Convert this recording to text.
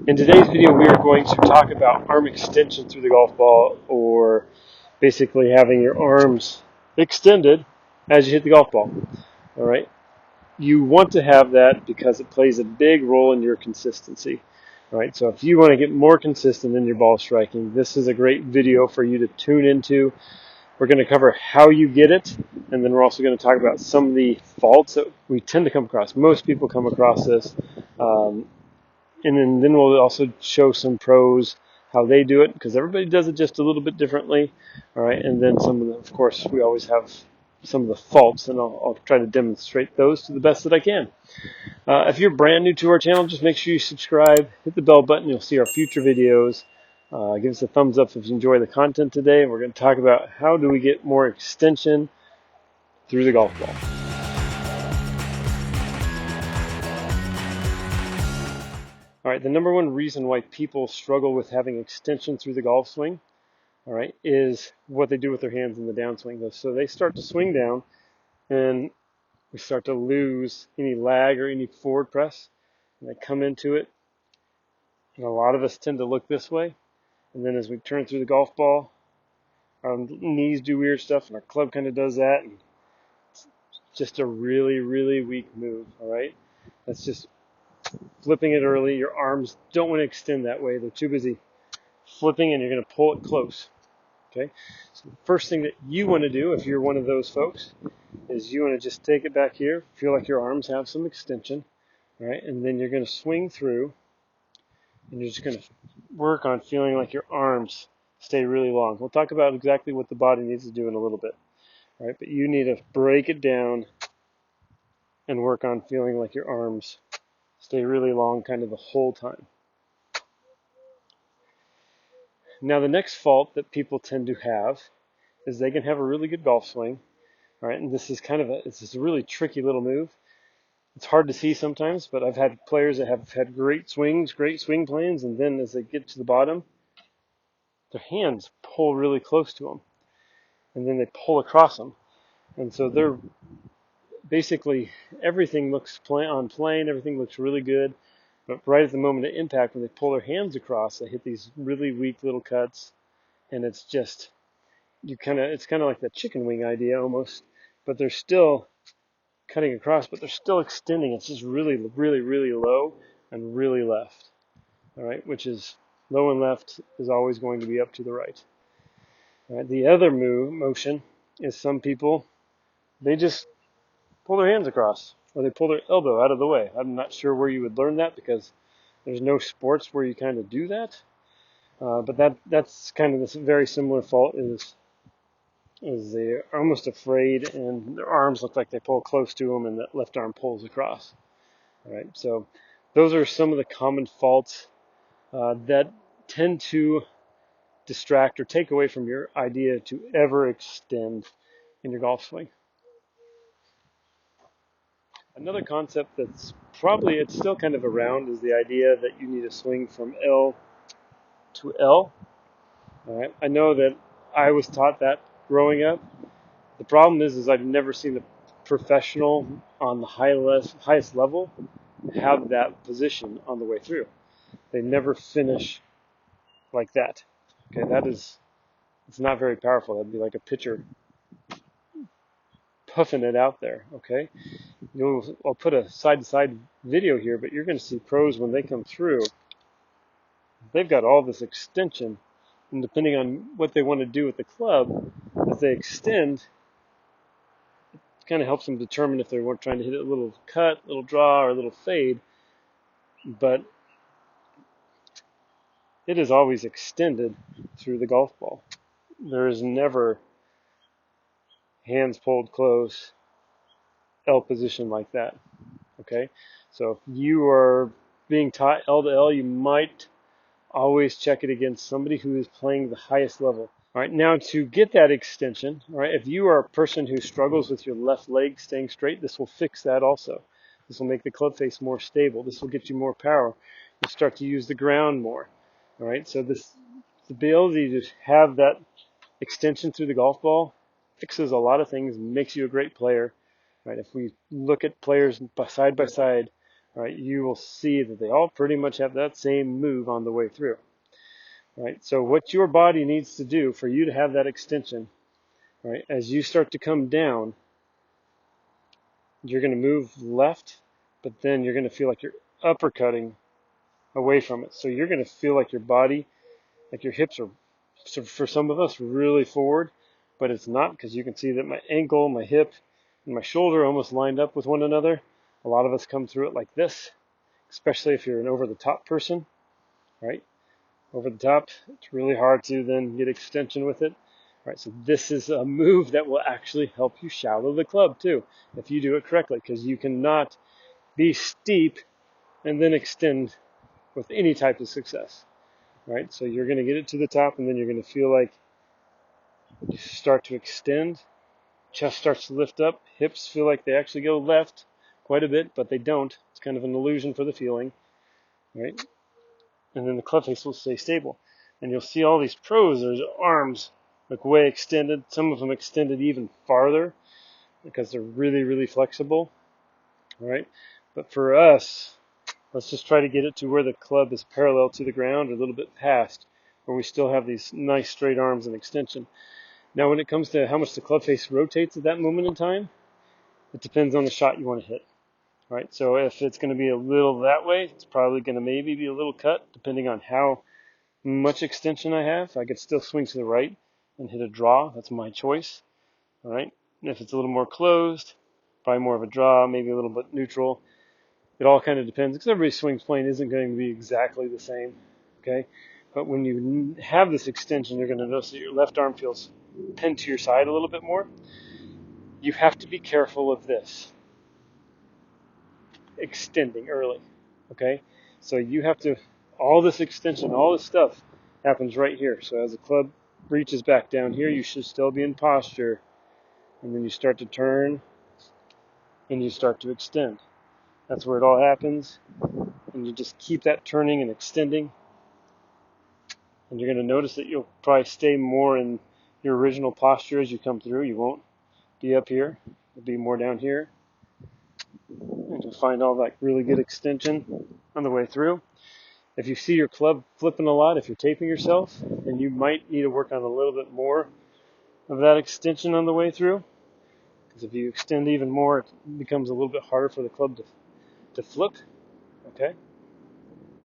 In today's video, we are going to talk about arm extension through the golf ball, or basically having your arms extended as you hit the golf ball. All right. You want to have that because it plays a big role in your consistency. All right. So if you want to get more consistent in your ball striking, this is a great video for you to tune into. We're going to cover how you get it, and then we're also going to talk about some of the faults that we tend to come across. Most people come across this. And then we'll also show some pros, how they do it, because everybody does it just a little bit differently. All right, and then some of the, of course, we always have some of the faults, and I'll try to demonstrate those to the best that I can. If you're brand new to our channel, just make sure you subscribe, hit the bell button. You'll see our future videos. Give us a thumbs up if you enjoy the content today. We're going to talk about how do we get more extension through the golf ball. All right, the number one reason why people struggle with having extension through the golf swing, all right, is what they do with their hands in the downswing. So they start to swing down, and we start to lose any lag or any forward press, and they come into it. And a lot of us tend to look this way, and then as we turn through the golf ball, our knees do weird stuff, and our club kind of does that, and it's just a really, really weak move. All right, that's just flipping it early. Your arms don't want to extend that way; they're too busy flipping, and you're going to pull it close. Okay, so the first thing that you want to do if you're one of those folks is you want to just take it back here, feel like your arms have some extension, all right, and then you're going to swing through, and you're just going to work on feeling like your arms stay really long. We'll talk about exactly what the body needs to do in a little bit, all right, but you need to break it down and work on feeling like your arms stay really long kind of the whole time. Now, the next fault that people tend to have is they can have a really good golf swing. All right, and this is it's a really tricky little move. It's hard to see sometimes, but I've had players that have had great swings, great swing plans, and then as they get to the bottom, their hands pull really close to them, and then they pull across them, and so they're basically everything looks on plane, everything looks really good, but right at the moment of impact, when they pull their hands across, they hit these really weak little cuts, and it's just it's kind of like that chicken wing idea almost, but they're still cutting across, but they're still extending. It's just really, really, really low and really left. All right, which is low and left is always going to be up to the right. All right, the other motion is some people, they just pull their hands across or they pull their elbow out of the way. I'm not sure where you would learn that because there's no sports where you kind of do that. But that's kind of this very similar fault is they're almost afraid and their arms look like they pull close to them and that left arm pulls across. All right, so those are some of the common faults that tend to distract or take away from your idea to ever extend in your golf swing. Another concept that's it's still kind of around is the idea that you need to swing from L to L. All right, I know that I was taught that growing up. The problem is I've never seen a professional on the highest level have that position on the way through. They never finish like that. Okay, it's not very powerful. That'd be like a pitcher puffing it out there. Okay, I'll put a side-to-side video here, but you're going to see pros when they come through. They've got all this extension, and depending on what they want to do with the club, as they extend, it kind of helps them determine if they're trying to hit a little cut, little draw, or a little fade. But it is always extended through the golf ball. There is never hands pulled close, L position like that. Okay, so if you are being taught L to L, you might always check it against somebody who is playing the highest level. All right, now to get that extension, all right, if you are a person who struggles with your left leg staying straight, this will fix that also. This will make the club face more stable. This will get you more power. You'll start to use the ground more. All right, so the ability to have that extension through the golf ball fixes a lot of things, makes you a great player. Right, if we look at players side by side, right, you will see that they all pretty much have that same move on the way through. Right? So what your body needs to do for you to have that extension, right, as you start to come down, you're going to move left, but then you're going to feel like you're uppercutting away from it. So you're going to feel like your body, like your hips are, so for some of us, really forward, but it's not, because you can see that my ankle, my hip, and my shoulder almost lined up with one another. A lot of us come through it like this, especially if you're an over-the-top person, right? Over the top, it's really hard to then get extension with it. Right, so this is a move that will actually help you shallow the club too, if you do it correctly, because you cannot be steep and then extend with any type of success. Right, so you're going to get it to the top, and then you're going to feel like you start to extend. Chest starts to lift up. Hips feel like they actually go left quite a bit, but they don't. It's kind of an illusion for the feeling. Right, and then the club face will stay stable. And you'll see all these pros, there's arms like way extended, some of them extended even farther because they're really, really flexible, right? But for us, let's just try to get it to where the club is parallel to the ground or a little bit past, where we still have these nice straight arms and extension. Now, when it comes to how much the club face rotates at that moment in time, it depends on the shot you want to hit, right? So if it's going to be a little that way, it's probably going to maybe be a little cut, depending on how much extension I have. I could still swing to the right and hit a draw. That's my choice. All right. And if it's a little more closed, probably more of a draw, maybe a little bit neutral. It all kind of depends, because everybody's swing plane isn't going to be exactly the same. Okay. But when you have this extension, you're going to notice that your left arm feels pinned to your side a little bit more. You have to be careful of this extending early. Okay. So you have to, all this extension, all this stuff happens right here. So as the club reaches back down here, you should still be in posture. And then you start to turn and you start to extend. That's where it all happens. And you just keep that turning and extending. And you're going to notice that you'll probably stay more in your original posture as you come through. You won't be up here. You'll be more down here. And you'll find all that really good extension on the way through. If you see your club flipping a lot, if you're taping yourself, then you might need to work on a little bit more of that extension on the way through. Because if you extend even more, it becomes a little bit harder for the club to flip. Okay?